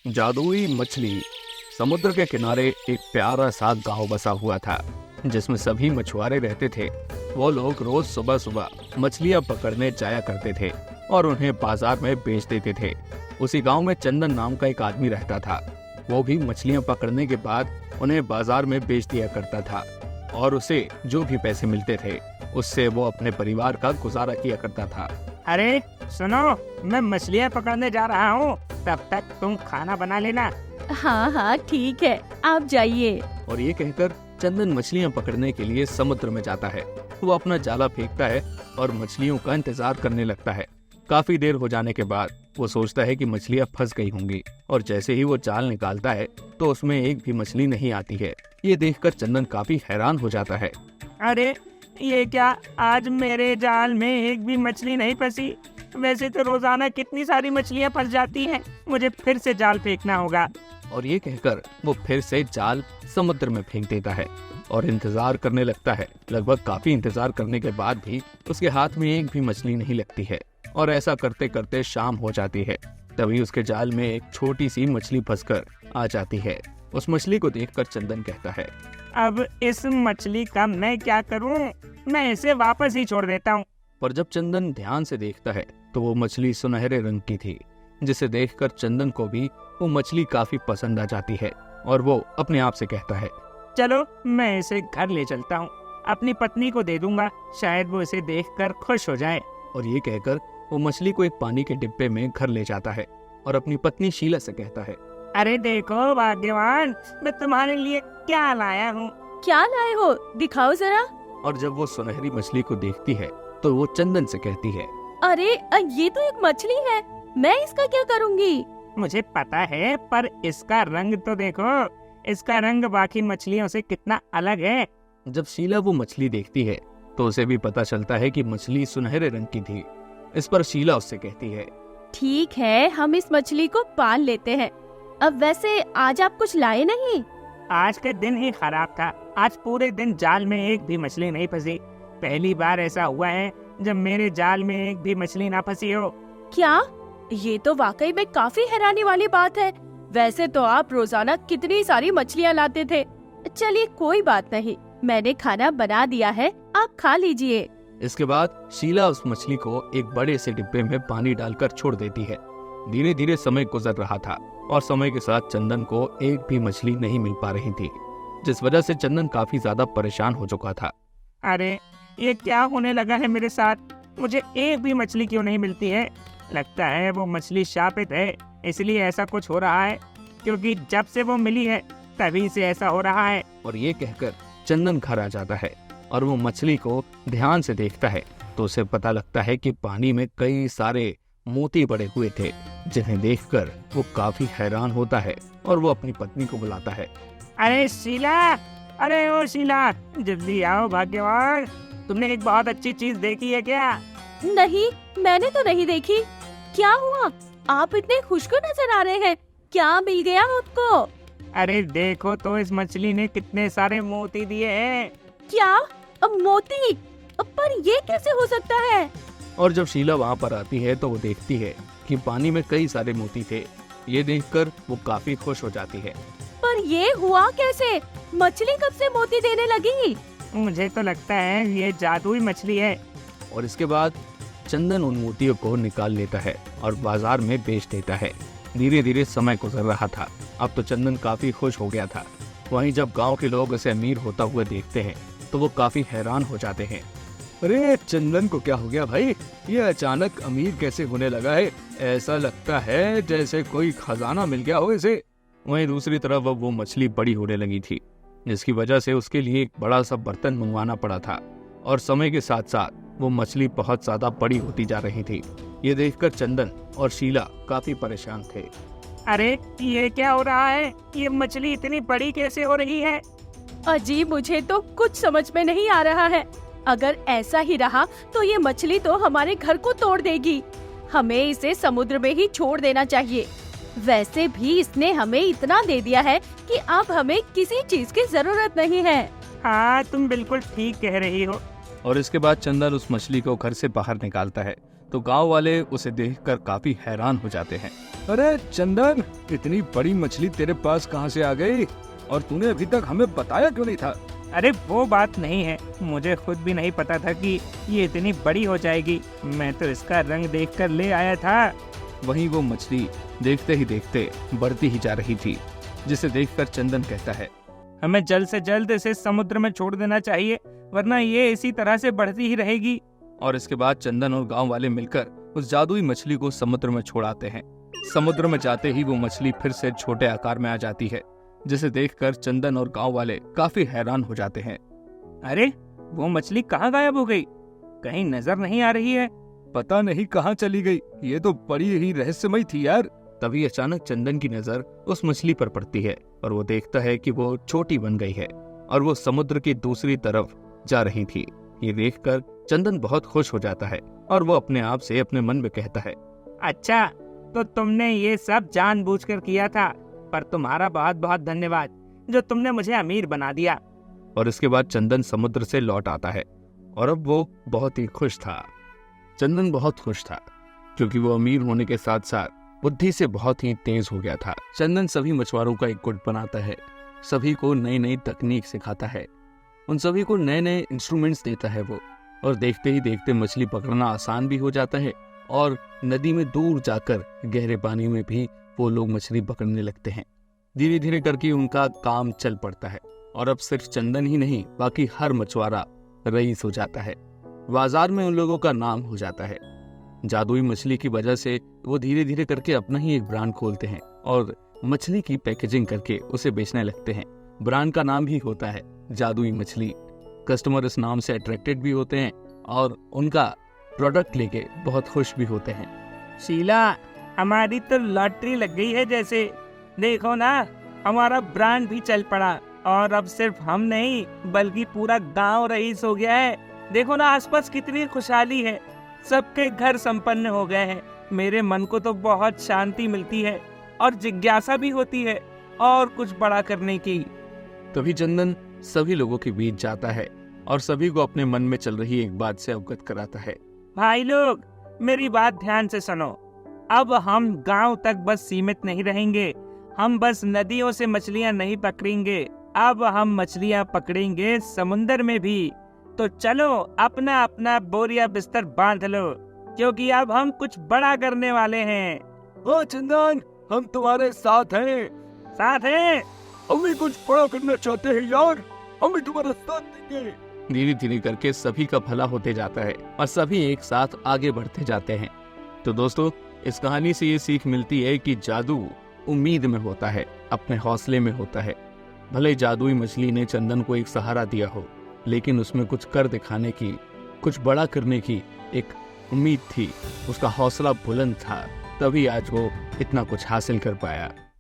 जादुई मछली। समुद्र के किनारे एक प्यारा सा गांव बसा हुआ था जिसमें सभी मछुआरे रहते थे। वो लोग रोज सुबह सुबह मछलियां पकड़ने जाया करते थे और उन्हें बाजार में बेच देते थे। उसी गांव में चंदन नाम का एक आदमी रहता था। वो भी मछलियां पकड़ने के बाद उन्हें बाजार में बेच दिया करता था और उसे जो भी पैसे मिलते थे उससे वो अपने परिवार का गुजारा किया करता था। अरे सुनो, मैं मछलियाँ पकड़ने जा रहा हूँ, तब तक तुम खाना बना लेना। हाँ हाँ ठीक है, आप जाइए। और ये कहकर चंदन मछलियां पकड़ने के लिए समुद्र में जाता है। वो अपना जाला फेंकता है और मछलियों का इंतजार करने लगता है। काफी देर हो जाने के बाद वो सोचता है कि मछलियां फंस गई होंगी और जैसे ही वो जाल निकालता है तो उसमें एक भी मछली नहीं आती है। ये देखकर चंदन काफी हैरान हो जाता है। अरे ये क्या, आज मेरे जाल में एक भी मछली नहीं फंसी। वैसे तो रोजाना कितनी सारी मछलियाँ फंस जाती हैं। मुझे फिर से जाल फेंकना होगा। और ये कहकर वो फिर से जाल समुद्र में फेंक देता है और इंतजार करने लगता है। लगभग काफी इंतजार करने के बाद भी उसके हाथ में एक भी मछली नहीं लगती है और ऐसा करते करते शाम हो जाती है। तभी उसके जाल में एक छोटी सी मछली फंसकर आ जाती है। उस मछली को देखकर चंदन कहता है, अब इस मछली का मैं क्या करूँ? मैं इसे वापस ही छोड़ देता हूँ। पर जब चंदन ध्यान से देखता है तो वो मछली सुनहरे रंग की थी, जिसे देखकर चंदन को भी वो मछली काफी पसंद आ जाती है और वो अपने आप से कहता है, चलो मैं इसे घर ले चलता हूँ, अपनी पत्नी को दे दूंगा, शायद वो इसे देखकर खुश हो जाए। और ये कहकर वो मछली को एक पानी के डिब्बे में घर ले जाता है और अपनी पत्नी शीला से कहता है, अरे देखो भाग्यवान, मैं तुम्हारे लिए क्या लाया हूँ। क्या लाए हो, दिखाओ जरा। और जब वो सुनहरी मछली को देखती है तो वो चंदन से कहती है, अरे ये तो एक मछली है, मैं इसका क्या करूँगी? मुझे पता है, पर इसका रंग तो देखो, इसका रंग बाकी मछलियों से कितना अलग है। जब शीला वो मछली देखती है तो उसे भी पता चलता है कि मछली सुनहरे रंग की थी। इस पर शीला उससे कहती है, ठीक है, हम इस मछली को पाल लेते हैं। अब वैसे आज आप कुछ लाए नहीं? आज का दिन ही खराब था। आज पूरे दिन जाल में एक भी मछली नहीं फंसी। पहली बार ऐसा हुआ है जब मेरे जाल में एक भी मछली ना फंसी हो। क्या? ये तो वाकई में काफी हैरानी वाली बात है। वैसे तो आप रोजाना कितनी सारी मछलियाँ लाते थे। चलिए कोई बात नहीं, मैंने खाना बना दिया है, आप खा लीजिए। इसके बाद शीला उस मछली को एक बड़े से डिब्बे में पानी डालकर छोड़ देती है। धीरे धीरे समय गुजर रहा था और समय के साथ चंदन को एक भी मछली नहीं मिल पा रही थी, जिस वजह से चंदन काफी ज्यादा परेशान हो चुका था। अरे ये क्या होने लगा है मेरे साथ? मुझे एक भी मछली क्यों नहीं मिलती है? लगता है वो मछली शापित है, इसलिए ऐसा कुछ हो रहा है, क्योंकि जब से वो मिली है तभी से ऐसा हो रहा है। और ये कहकर चंदन घर आ जाता है और वो मछली को ध्यान से देखता है तो उसे पता लगता है कि पानी में कई सारे मोती पड़े हुए थे, जिन्हें देखकर वो काफी हैरान होता है और वो अपनी पत्नी को बुलाता है। अरे शीला, अरे ओ शीला, जल्दी आओ भाग्यवान, तुमने एक बहुत अच्छी चीज देखी है क्या? नहीं, मैंने तो नहीं देखी। क्या हुआ? आप इतने खुश क्यों नजर आ रहे हैं? क्या मिल गया आपको? अरे देखो तो, इस मछली ने कितने सारे मोती दिए हैं। क्या? अब मोती? पर ये कैसे हो सकता है? और जब शीला वहाँ पर आती है तो वो देखती है कि पानी में कई सारे मोती थे। ये देखकर वो काफी खुश हो जाती है। पर ये हुआ कैसे? मछली कब से मोती देने लगी? मुझे तो लगता है ये जादुई मछली है। और इसके बाद चंदन उन मोतियों को निकाल लेता है और बाजार में बेच देता है। धीरे धीरे समय गुजर रहा था। अब तो चंदन काफी खुश हो गया था। वहीं जब गांव के लोग उसे अमीर होता हुआ देखते हैं तो वो काफी हैरान हो जाते हैं। अरे चंदन को क्या हो गया भाई? ये अचानक अमीर कैसे होने लगा है? ऐसा लगता है जैसे कोई खजाना मिल गया हो इसे। वहीं दूसरी तरफ अब वो मछली बड़ी होने लगी थी, जिसकी वजह से उसके लिए एक बड़ा सा बर्तन मंगवाना पड़ा था और समय के साथ साथ वो मछली बहुत ज्यादा बड़ी होती जा रही थी। ये देखकर चंदन और शीला काफी परेशान थे। अरे ये क्या हो रहा है? ये मछली इतनी बड़ी कैसे हो रही है? अजी, मुझे तो कुछ समझ में नहीं आ रहा है। अगर ऐसा ही रहा तो ये मछली तो हमारे घर को तोड़ देगी। हमें इसे समुद्र में ही छोड़ देना चाहिए। वैसे भी इसने हमें इतना दे दिया है कि अब हमें किसी चीज की जरूरत नहीं है। हाँ, तुम बिल्कुल ठीक कह रही हो। और इसके बाद चंदन उस मछली को घर से बाहर निकालता है तो गांव वाले उसे देखकर काफी हैरान हो जाते हैं। अरे चंदन, इतनी बड़ी मछली तेरे पास कहाँ से आ गई और तूने अभी तक हमें बताया क्यों नहीं था? अरे वो बात नहीं है, मुझे खुद भी नहीं पता था कि ये इतनी बड़ी हो जाएगी। मैं तो इसका रंग देखकर ले आया था। वहीं वो मछली देखते ही देखते बढ़ती ही जा रही थी, जिसे देखकर चंदन कहता है, हमें जल्द से जल्द इसे समुद्र में छोड़ देना चाहिए, वरना ये इसी तरह से बढ़ती ही रहेगी। और इसके बाद चंदन और गांव वाले मिलकर उस जादुई मछली को समुद्र में छोड़ाते हैं। समुद्र में जाते ही वो मछली फिर से छोटे आकार में आ जाती है, जिसे देखकर चंदन और गांव वाले काफी हैरान हो जाते हैं। अरे वो मछली कहाँ गायब हो गई? कहीं नजर नहीं आ रही है। पता नहीं कहाँ चली गई, ये तो बड़ी ही रहस्यमय थी यार। तभी अचानक चंदन की नजर उस मछली पर पड़ती है और वो देखता है कि वो छोटी बन गई है और वो समुद्र की दूसरी तरफ जा रही थी। ये देखकर चंदन बहुत खुश हो जाता है और वो अपने आप से अपने मन में कहता है, अच्छा, तो तुमने ये सब जानबूझकर किया था, पर तुम्हारा बहुत बहुत धन्यवाद जो तुमने मुझे अमीर बना दिया। और इसके बाद चंदन समुद्र से लौट आता है और अब वो बहुत ही खुश था। चंदन बहुत खुश था क्योंकि वो अमीर होने के साथ साथ बुद्धि से बहुत ही तेज हो गया था। चंदन सभी मछुआरों का एक गुट बनाता है, सभी को नई नई तकनीक सिखाता है, उन सभी को नए नए इंस्ट्रूमेंट्स देता है वो। और देखते ही देखते मछली पकड़ना आसान भी हो जाता है और नदी में दूर जाकर गहरे पानी में भी वो लोग मछली पकड़ने लगते हैं। धीरे धीरे करके उनका काम चल पड़ता है और अब सिर्फ चंदन ही नहीं, बाकी हर मछुआरा रईस हो जाता है। बाजार में उन लोगों का नाम हो जाता है। जादुई मछली की वजह से वो धीरे धीरे करके अपना ही एक ब्रांड खोलते हैं और मछली की पैकेजिंग करके उसे बेचने लगते हैं। ब्रांड का नाम भी होता है जादुई मछली। कस्टमर इस नाम से अट्रैक्टेड भी होते हैं और उनका प्रोडक्ट लेके बहुत खुश भी होते हैं। शीला, हमारी तो लॉटरी लग गई है जैसे। देखो ना, हमारा ब्रांड भी चल पड़ा और अब सिर्फ हम नहीं बल्कि पूरा गांव रईस हो गया है। देखो ना, आसपास कितनी खुशहाली है, सबके घर संपन्न हो गए हैं। मेरे मन को तो बहुत शांति मिलती है और जिज्ञासा भी होती है और कुछ बड़ा करने की। तभी चंदन सभी लोगों के बीच जाता है और सभी को अपने मन में चल रही एक बात से अवगत कराता है। भाई लोग, मेरी बात ध्यान से सुनो। अब हम गांव तक बस सीमित नहीं रहेंगे। हम बस नदियों से मछलियां नहीं पकड़ेंगे, अब हम मछलियां पकड़ेंगे समुंदर में भी। तो चलो अपना अपना बोरिया बिस्तर बांध लो, क्योंकि अब हम कुछ बड़ा करने वाले हैं। ओ चंदन, हम तुम्हारे साथ हैं। साथ हैं? हम भी कुछ बड़ा करना चाहते हैं यार, हम भी तुम्हारा साथ देंगे। धीरे धीरे करके सभी का भला होते जाता है और सभी एक साथ आगे बढ़ते जाते हैं। तो दोस्तों, इस कहानी से ये सीख मिलती है कि जादू उम्मीद में होता है, अपने हौसले में होता है। भले जादुई मछली ने चंदन को एक सहारा दिया हो, लेकिन उसमें कुछ कर दिखाने की, कुछ बड़ा करने की एक उम्मीद थी, उसका हौसला बुलंद था, तभी आज वो इतना कुछ हासिल कर पाया।